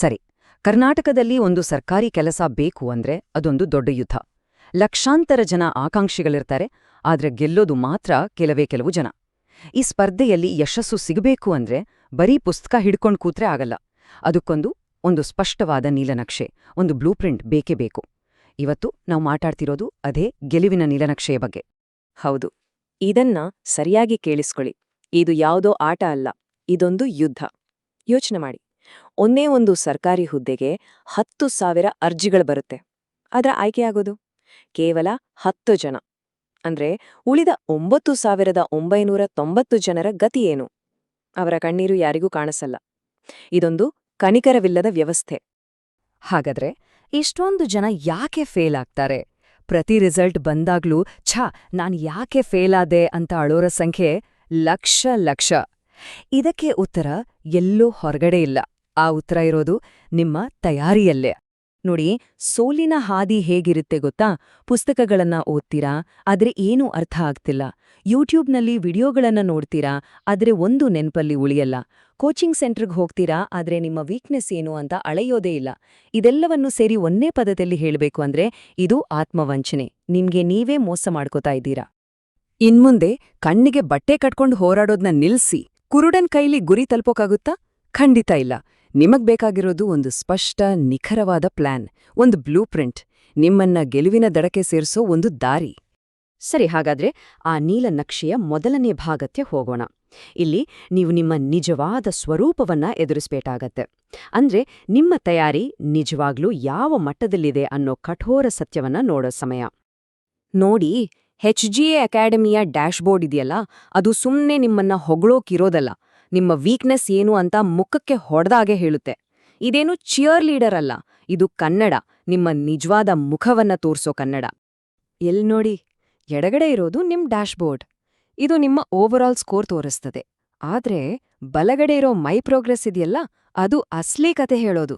ಸರಿ, ಕರ್ನಾಟಕದಲ್ಲಿ ಒಂದು ಸರ್ಕಾರಿ ಕೆಲಸ ಬೇಕು ಅಂದ್ರೆ ಅದೊಂದು ದೊಡ್ಡ ಯುದ್ಧ. ಲಕ್ಷಾಂತರ ಜನ ಆಕಾಂಕ್ಷಿಗಳಿರ್ತಾರೆ, ಆದ್ರೆ ಗೆಲ್ಲೋದು ಮಾತ್ರ ಕೆಲವು ಜನ. ಈ ಸ್ಪರ್ಧೆಯಲ್ಲಿ ಯಶಸ್ಸು ಸಿಗಬೇಕು ಅಂದ್ರೆ ಬರೀ ಪುಸ್ತಕ ಹಿಡ್ಕೊಂಡ್ ಕೂತ್ರೆ ಆಗಲ್ಲ. ಅದಕ್ಕೊಂದು ಸ್ಪಷ್ಟವಾದ ನೀಲನಕ್ಷೆ, ಒಂದು ಬ್ಲೂ ಪ್ರಿಂಟ್ ಬೇಕೇ ಬೇಕು. ಇವತ್ತು ನಾವು ಮಾತಾಡ್ತಿರೋದು ಅದೇ ಗೆಲುವಿನ ನೀಲನಕ್ಷೆಯ ಬಗ್ಗೆ. ಹೌದು, ಇದನ್ನ ಸರಿಯಾಗಿ ಕೇಳಿಸ್ಕೊಳ್ಳಿ. ಇದು ಯಾವುದೋ ಆಟ ಅಲ್ಲ, ಇದೊಂದು ಯುದ್ಧ. ಯೋಚನೆ ಮಾಡಿ, ಒಂದೇ ಒಂದು ಸರ್ಕಾರಿ ಹುದ್ದೆಗೆ 10,000 ಅರ್ಜಿಗಳು ಬರುತ್ತೆ. ಆದ್ರೆ ಆಯ್ಕೆಯಾಗೋದು ಕೇವಲ 10 ಜನ. ಅಂದ್ರೆ ಉಳಿದ 9,990 ಜನರ ಗತಿ ಏನು? ಅವರ ಕಣ್ಣೀರು ಯಾರಿಗೂ ಕಾಣಿಸಲ್ಲ. ಇದೊಂದು ಕನಿಕರವಿಲ್ಲದ ವ್ಯವಸ್ಥೆ. ಹಾಗಾದ್ರೆ ಇಷ್ಟೊಂದು ಜನ ಯಾಕೆ ಫೇಲ್ ಆಗ್ತಾರೆ? ಪ್ರತಿ ರಿಸಲ್ಟ್ ಬಂದಾಗ್ಲೂ ನಾನ್ ಯಾಕೆ ಫೇಲ್ ಆದೆ ಅಂತ ಅಳೋರ ಸಂಖ್ಯೆ ಲಕ್ಷ. ಇದಕ್ಕೆ ಉತ್ತರ ಎಲ್ಲೂ ಹೊರಗಡೆ ಇಲ್ಲ. ಆ ಉತ್ತರ ಇರೋದು ನಿಮ್ಮ ತಯಾರಿಯಲ್ಲೇ. ನೋಡಿ, ಸೋಲಿನ ಹಾದಿ ಹೇಗಿರುತ್ತೆ ಗೊತ್ತಾ? ಪುಸ್ತಕಗಳನ್ನ ಓದ್ತೀರಾ, ಆದ್ರೆ ಏನೂ ಅರ್ಥ ಆಗ್ತಿಲ್ಲ. ಯೂಟ್ಯೂಬ್ನಲ್ಲಿ ವಿಡಿಯೋಗಳನ್ನ ನೋಡ್ತೀರಾ, ಆದ್ರೆ ಒಂದು ನೆನ್ಪಲ್ಲಿ ಉಳಿಯಲ್ಲ. ಕೋಚಿಂಗ್ ಸೆಂಟರ್ಗೆ ಹೋಗ್ತೀರಾ, ಆದ್ರೆ ನಿಮ್ಮ ವೀಕ್ನೆಸ್ ಏನು ಅಂತ ಅಳೆಯೋದೇ ಇಲ್ಲ. ಇದೆಲ್ಲವನ್ನು ಸೇರಿ ಒಂದೇ ಪದದಲ್ಲಿ ಹೇಳಬೇಕು ಅಂದ್ರೆ ಇದು ಆತ್ಮವಂಚನೆ. ನಿಮ್ಗೆ ನೀವೇ ಮೋಸ ಮಾಡ್ಕೋತಾ ಇದ್ದೀರಾ. ಇನ್ಮುಂದೆ ಕಣ್ಣಿಗೆ ಬಟ್ಟೆ ಕಟ್ಕೊಂಡು ಹೋರಾಡೋದ್ನ ನಿಲ್ಸಿ ಕುರುಡನ್ ಕೈಲಿ ಗುರಿ ತಲುಪೋಕಾಗುತ್ತಾ? ಖಂಡಿತ ಇಲ್ಲ. ನಿಮಗ್ ಬೇಕಾಗಿರೋದು ಒಂದು ಸ್ಪಷ್ಟ, ನಿಖರವಾದ ಪ್ಲಾನ್, ಒಂದು ಬ್ಲೂ ಪ್ರಿಂಟ್, ನಿಮ್ಮನ್ನ ಗೆಲುವಿನ ದಡಕ್ಕೆ ಸೇರಿಸೋ ಒಂದು ದಾರಿ. ಸರಿ, ಹಾಗಾದ್ರೆ ಆ ನೀಲನಕ್ಷೆಯ ಮೊದಲನೇ ಭಾಗಕ್ಕೆ ಹೋಗೋಣ. ಇಲ್ಲಿ ನೀವು ನಿಮ್ಮ ನಿಜವಾದ ಸ್ವರೂಪವನ್ನ ಎದುರಿಸಬೇಕಾಗತ್ತೆ. ಅಂದ್ರೆ ನಿಮ್ಮ ತಯಾರಿ ನಿಜವಾಗ್ಲೂ ಯಾವ ಮಟ್ಟದಲ್ಲಿದೆ ಅನ್ನೋ ಕಠೋರ ಸತ್ಯವನ್ನ ನೋಡೋ ಸಮಯ. ನೋಡಿ, HGA ಅಕಾಡೆಮಿಯ ಡ್ಯಾಶ್ಬೋರ್ಡ್ ಇದೆಯಲ್ಲ, ಅದು ಸುಮ್ನೆ ನಿಮ್ಮನ್ನ ಹೊಗಳೋಕಿರೋದಲ್ಲ, ನಿಮ್ಮ ವೀಕ್ನೆಸ್ ಏನು ಅಂತ ಮುಖಕ್ಕೆ ಹೊಡೆದಾಗೆ ಹೇಳುತ್ತೆ. ಇದೇನು ಚಿಯರ್ ಲೀಡರ್ ಅಲ್ಲ, ಇದು ಕನ್ನಡ, ನಿಮ್ಮ ನಿಜವಾದ ಮುಖವನ್ನ ತೋರ್ಸೋ ಕನ್ನಡ. ನೋಡಿ, ಎಡಗಡೆ ಇರೋದು ನಿಮ್ ಡ್ಯಾಶ್ಬೋರ್ಡ್. ಇದು ನಿಮ್ಮ ಓವರಾಲ್ ಸ್ಕೋರ್ ತೋರಿಸ್ತದೆ. ಆದ್ರೆ ಬಲಗಡೆ ಇರೋ ಮೈ ಪ್ರೋಗ್ರೆಸ್ ಇದೆಯಲ್ಲ, ಅದು ಅಸ್ಲಿ ಕತೆ ಹೇಳೋದು.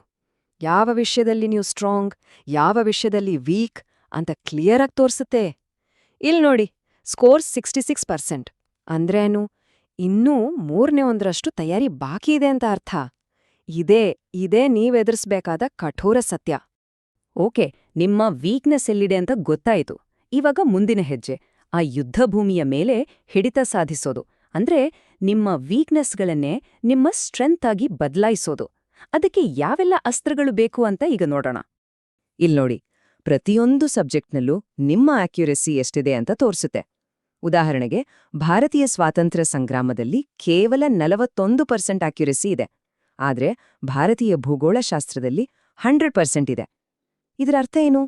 ಯಾವ ವಿಷಯದಲ್ಲಿ ನೀವು ಸ್ಟ್ರಾಂಗ್, ಯಾವ ವಿಷಯದಲ್ಲಿ ವೀಕ್ ಅಂತ ಕ್ಲಿಯರಾಗಿ ತೋರಿಸುತ್ತೆ. ನೋಡಿ, ಸ್ಕೋರ್ 66%. ಅಂದ್ರೇನು? ಇನ್ನೂ 1/3 ತಯಾರಿ ಬಾಕಿ ಇದೆ ಅಂತ ಅರ್ಥ. ಇದೇ ನೀವೆದುರಿಸ್ಬೇಕಾದ ಕಠೋರ ಸತ್ಯ. ಓಕೆ, ನಿಮ್ಮ ವೀಕ್ನೆಸ್ ಎಲ್ಲಿದೆ ಅಂತ ಗೊತ್ತಾಯಿತು. ಇವಾಗ ಮುಂದಿನ ಹೆಜ್ಜೆ, ಆ ಯುದ್ಧಭೂಮಿಯ ಮೇಲೆ ಹಿಡಿತ ಸಾಧಿಸೋದು. ಅಂದ್ರೆ ನಿಮ್ಮ ವೀಕ್ನೆಸ್ಗಳನ್ನೇ ನಿಮ್ಮ ಸ್ಟ್ರೆಂತ್ ಆಗಿ ಬದಲಾಯಿಸೋದು. ಅದಕ್ಕೆ ಯಾವೆಲ್ಲ ಅಸ್ತ್ರಗಳು ಬೇಕು ಅಂತ ಈಗ ನೋಡೋಣ. ನೋಡಿ, ಪ್ರತಿಯೊಂದು ಸಬ್ಜೆಕ್ಟ್ನಲ್ಲೂ ನಿಮ್ಮ ಆಕ್ಯುರೆಸಿ ಎಷ್ಟಿದೆ ಅಂತ ತೋರಿಸುತ್ತೆ. ಉದಾಹರಣೆಗೆ, ಭಾರತೀಯ ಸ್ವಾತಂತ್ರ್ಯ ಸಂಗ್ರಾಮದಲ್ಲಿ ಕೇವಲ 41% ಆಕ್ಯುರೆಸಿ ಇದೆ. ಆದ್ರೆ ಭಾರತೀಯ ಭೂಗೋಳಶಾಸ್ತ್ರದಲ್ಲಿ 100% ಇದೆ. ಇದರ ಅರ್ಥ ಏನು?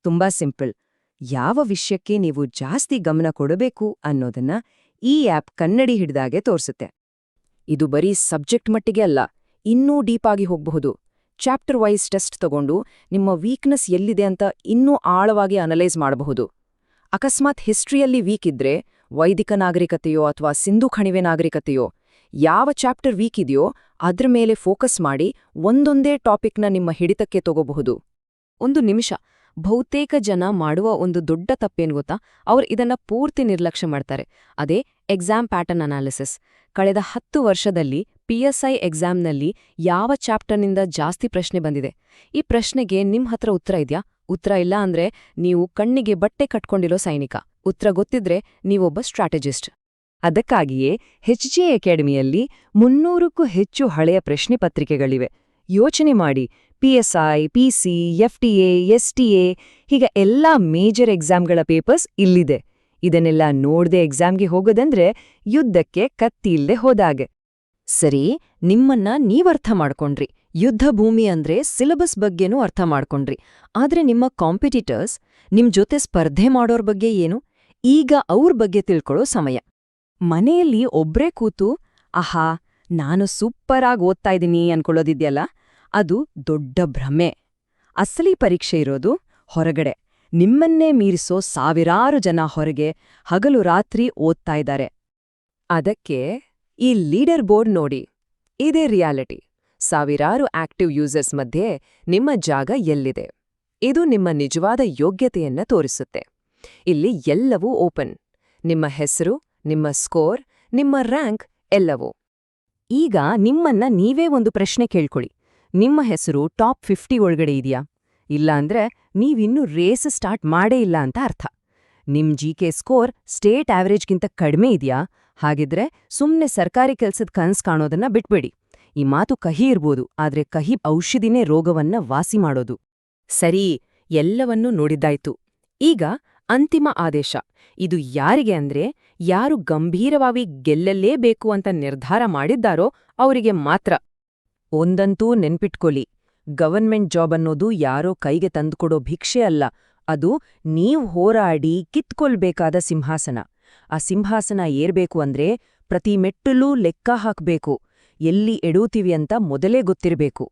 ತುಂಬಾ ಸಿಂಪಲ್. ಯಾವ ವಿಷಯಕ್ಕೆ ನೀವು ಜಾಸ್ತಿ ಗಮನ ಕೊಡಬೇಕು ಅನ್ನೋದನ್ನ ಈ ಆ್ಯಪ್ ಕನ್ನಡಿ ಹಿಡಿದಾಗೆ ತೋರಿಸುತ್ತೆ. ಇದು ಬರೀ ಸಬ್ಜೆಕ್ಟ್ ಮಟ್ಟಿಗೆ ಅಲ್ಲ, ಇನ್ನೂ ಡೀಪಾಗಿ ಹೋಗಬಹುದು. ಚಾಪ್ಟರ್ ವೈಸ್ ಟೆಸ್ಟ್ ತಗೊಂಡು ನಿಮ್ಮ ವೀಕ್ನೆಸ್ ಎಲ್ಲಿದೆ ಅಂತ ಇನ್ನೂ ಆಳವಾಗಿ ಅನಲೈಸ್ ಮಾಡಬಹುದು. ಅಕಸ್ಮಾತ್ ಹಿಸ್ಟ್ರಿಯಲ್ಲಿ ವೀಕ್ ಇದ್ರೆ, ವೈದಿಕ ನಾಗರಿಕತೆಯೋ ಅಥವಾ ಸಿಂಧು ಕಣಿವೆ ನಾಗರಿಕತೆಯೋ, ಯಾವ ಚಾಪ್ಟರ್ ವೀಕ್ ಇದೆಯೋ ಅದ್ರ ಮೇಲೆ ಫೋಕಸ್ ಮಾಡಿ ಒಂದೊಂದೇ ಟಾಪಿಕ್ನ ನಿಮ್ಮ ಹಿಡಿತಕ್ಕೆ ತಗೋಬಹುದು. ಒಂದು ನಿಮಿಷ, ಬಹುತೇಕ ಜನ ಮಾಡುವ ಒಂದು ದೊಡ್ಡ ತಪ್ಪೇನು ಗೊತ್ತಾ? ಅವ್ರು ಇದನ್ನ ಪೂರ್ತಿ ನಿರ್ಲಕ್ಷ್ಯ ಮಾಡ್ತಾರೆ. ಅದೇ ಎಕ್ಸಾಮ್ ಪ್ಯಾಟರ್ನ್ ಅನಾಲಿಸಿಸ್. ಕಳೆದ 10 ವರ್ಷದಲ್ಲಿ PSI ಎಕ್ಸಾಮ್ನಲ್ಲಿ ಯಾವ ಚಾಪ್ಟರ್ನಿಂದ ಜಾಸ್ತಿ ಪ್ರಶ್ನೆ ಬಂದಿದೆ? ಈ ಪ್ರಶ್ನೆಗೆ ನಿಮ್ ಹತ್ರ ಉತ್ತರ ಇದ್ಯಾ? ಉತ್ತರ ಇಲ್ಲ ಅಂದ್ರೆ ನೀವು ಕಣ್ಣಿಗೆ ಬಟ್ಟೆ ಕಟ್ಕೊಂಡಿರೋ ಸೈನಿಕ. ಉತ್ತರ ಗೊತ್ತಿದ್ರೆ ನೀವೊಬ್ಬ ಸ್ಟ್ರಾಟಜಿಸ್ಟ್. ಅದಕ್ಕಾಗಿಯೇ HGA ಅಕಾಡೆಮಿಯಲ್ಲಿ 300ಕ್ಕೂ ಹೆಚ್ಚು ಹಳೆಯ ಪ್ರಶ್ನೆ ಪತ್ರಿಕೆಗಳಿವೆ. ಯೋಚನೆ ಮಾಡಿ, PSI, PC, FTA, STA ಹೀಗೆ ಎಲ್ಲಾ ಮೇಜರ್ ಎಕ್ಸಾಮ್ಗಳ ಪೇಪರ್ಸ್ ಇಲ್ಲಿದೆ. ಇದನ್ನೆಲ್ಲ ನೋಡ್ದೆ ಎಕ್ಸಾಮ್ಗೆ ಹೋಗೋದಂದ್ರೆ ಯುದ್ಧಕ್ಕೆ ಕತ್ತಿ ಇಲ್ದೆ ಹೋದಾಗೆ. ಸರಿ, ನಿಮ್ಮನ್ನ ನೀವರ್ಥ ಮಾಡ್ಕೊಂಡ್ರಿ. ಯುದ್ಧ ಭೂಮಿ ಅಂದ್ರೆ ಸಿಲೆಬಸ್ ಬಗ್ಗೆನೂ ಅರ್ಥ ಮಾಡ್ಕೊಂಡ್ರಿ. ಆದ್ರೆ ನಿಮ್ಮ ಕಾಂಪಿಟಿಟರ್ಸ್, ನಿಮ್ ಜೊತೆ ಸ್ಪರ್ಧೆ ಮಾಡೋರ್ ಬಗ್ಗೆ ಏನು? ಈಗ ಅವ್ರ ಬಗ್ಗೆ ತಿಳ್ಕೊಳ್ಳೋ ಸಮಯ. ಮನೆಯಲ್ಲಿ ಒಬ್ರೇ ಕೂತು ಆಹಾ ನಾನು ಸೂಪರ್ ಆಗಿ ಓದ್ತಾ ಇದ್ದೀನಿ ಅನ್ಕೊಳ್ಳೋದಿದ್ಯಲ್ಲ, ಅದು ದೊಡ್ಡ ಭ್ರಮೆ. ಅಸಲಿ ಪರೀಕ್ಷೆ ಇರೋದು ಹೊರಗಡೆ. ನಿಮ್ಮನ್ನೇ ಮೀರಿಸೋ ಸಾವಿರಾರು ಜನ ಹೊರಗೆ ಹಗಲು ರಾತ್ರಿ ಓದ್ತಾ ಇದ್ದಾರೆ. ಅದಕ್ಕೆ ಈ ಲೀಡರ್ ಬೋರ್ಡ್ ನೋಡಿ, ಇದೇ ರಿಯಾಲಿಟಿ. ಸಾವಿರಾರು ಆಕ್ಟಿವ್ ಯೂಸರ್ಸ್ ಮಧ್ಯೆ ನಿಮ್ಮ ಜಾಗ ಎಲ್ಲಿದೆ? ಇದು ನಿಮ್ಮ ನಿಜವಾದ ಯೋಗ್ಯತೆಯನ್ನ ತೋರಿಸುತ್ತೆ. ಇಲ್ಲಿ ಎಲ್ಲವೂ ಓಪನ್. ನಿಮ್ಮ ಹೆಸರು, ನಿಮ್ಮ ಸ್ಕೋರ್, ನಿಮ್ಮ ರ್ಯಾಂಕ್ ಎಲ್ಲವೂ. ಈಗ ನಿಮ್ಮನ್ನ ನೀವೇ ಒಂದು ಪ್ರಶ್ನೆ ಕೇಳ್ಕೊಳ್ಳಿ. ನಿಮ್ಮ ಹೆಸರು ಟಾಪ್ 50 ಒಳಗಡೆ ಇದೆಯಾ? ಇಲ್ಲಾಂದ್ರೆ ನೀವಿನ್ನೂ ರೇಸ್ ಸ್ಟಾರ್ಟ್ ಮಾಡೇ ಇಲ್ಲ ಅಂತ ಅರ್ಥ. ನಿಮ್ ಜಿಕೆ ಸ್ಕೋರ್ ಸ್ಟೇಟ್ ಆವರೇಜ್ಗಿಂತ ಕಡಿಮೆ ಇದೆಯಾ? ಹಾಗಿದ್ರೆ ಸುಮ್ನೆ ಸರ್ಕಾರಿ ಕೆಲ್ಸದ ಕನ್ಸ್ ಕಾಣೋದನ್ನ ಬಿಟ್ಬೇಡಿ. ಈ ಮಾತು ಕಹಿ ಇರ್ಬೋದು, ಆದ್ರೆ ಕಹಿ ಔಷಧಿನೇ ರೋಗವನ್ನ ವಾಸಿ ಮಾಡೋದು. ಸರಿ, ಎಲ್ಲವನ್ನೂ ನೋಡಿದ್ದಾಯ್ತು. ಈಗ ಅಂತಿಮ ಆದೇಶ. ಇದು ಯಾರಿಗೆ ಅಂದ್ರೆ, ಯಾರು ಗಂಭೀರವಾಗಿ ಗೆಲ್ಲಲೇಬೇಕು ಅಂತ ನಿರ್ಧಾರ ಮಾಡಿದ್ದಾರೋ ಅವರಿಗೆ ಮಾತ್ರ. ಒಂದಂತೂ ನೆನ್ಪಿಟ್ಕೊಲಿ, ಗವರ್ಮೆಂಟ್ ಜಾಬ್ ಅನ್ನೋದು ಯಾರೋ ಕೈಗೆ ತಂದುಕೊಡೋ ಭಿಕ್ಷೆ ಅಲ್ಲ. ಅದು ನೀವ್ ಹೋರಾಡಿ ಕಿತ್ಕೊಳ್ಬೇಕಾದ ಸಿಂಹಾಸನ. ಆ ಸಿಂಹಾಸನ ಏರ್ಬೇಕು ಅಂದ್ರೆ ಪ್ರತಿ ಮೆಟ್ಟಲೂ ಲೆಕ್ಕ ಹಾಕ್ಬೇಕು. ಎಲ್ಲಿ ಎಡೂತೀವಿ ಅಂತ ಮೊದಲೇ ಗೊತ್ತಿರಬೇಕು.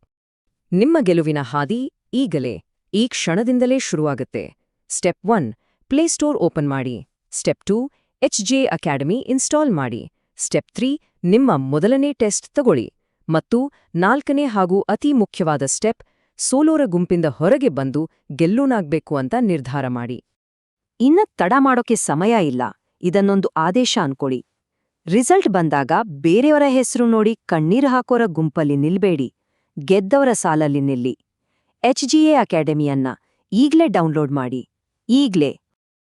ನಿಮ್ಮ ಗೆಲುವಿನ ಹಾದಿ ಈಗಲೇ, ಈ ಕ್ಷಣದಿಂದಲೇ ಶುರುವಾಗುತ್ತೆ. ಸ್ಟೆಪ್ 1, ಪ್ಲೇಸ್ಟೋರ್ ಓಪನ್ ಮಾಡಿ. ಸ್ಟೆಪ್ 2, HJ ಅಕಾಡೆಮಿ ಇನ್ಸ್ಟಾಲ್ ಮಾಡಿ. ಸ್ಟೆಪ್ 3, ನಿಮ್ಮ ಮೊದಲನೇ ಟೆಸ್ಟ್ ತಗೊಳ್ಳಿ. ಮತ್ತು 4ನೇ ಹಾಗೂ ಅತಿ ಮುಖ್ಯವಾದ ಸ್ಟೆಪ್, ಸೋಲೋರ ಗುಂಪಿಂದ ಹೊರಗೆ ಬಂದು ಗೆಲ್ಲೂನಾಗ್ಬೇಕು ಅಂತ ನಿರ್ಧಾರ ಮಾಡಿ. ಇನ್ನ ತಡ ಮಾಡೋಕೆ ಸಮಯ ಇಲ್ಲ. ಇದನ್ನೊಂದು ಆದೇಶ ಅನ್ಕೊಳ್ಳಿ. ರಿಸಲ್ಟ್ ಬಂದಾಗ ಬೇರೆಯವರ ಹೆಸರು ನೋಡಿ ಕಣ್ಣೀರು ಹಾಕೋರ ಗುಂಪಲ್ಲಿ ನಿಲ್ಬೇಡಿ. ಗೆದ್ದವರ ಸಾಲಲ್ಲಿ ನಿಲ್ಲಿ. HGA ಅಕಾಡೆಮಿಯನ್ನ ಈಗ್ಲೇ ಡೌನ್ಲೋಡ್ ಮಾಡಿ. ಈಗ್ಲೇ.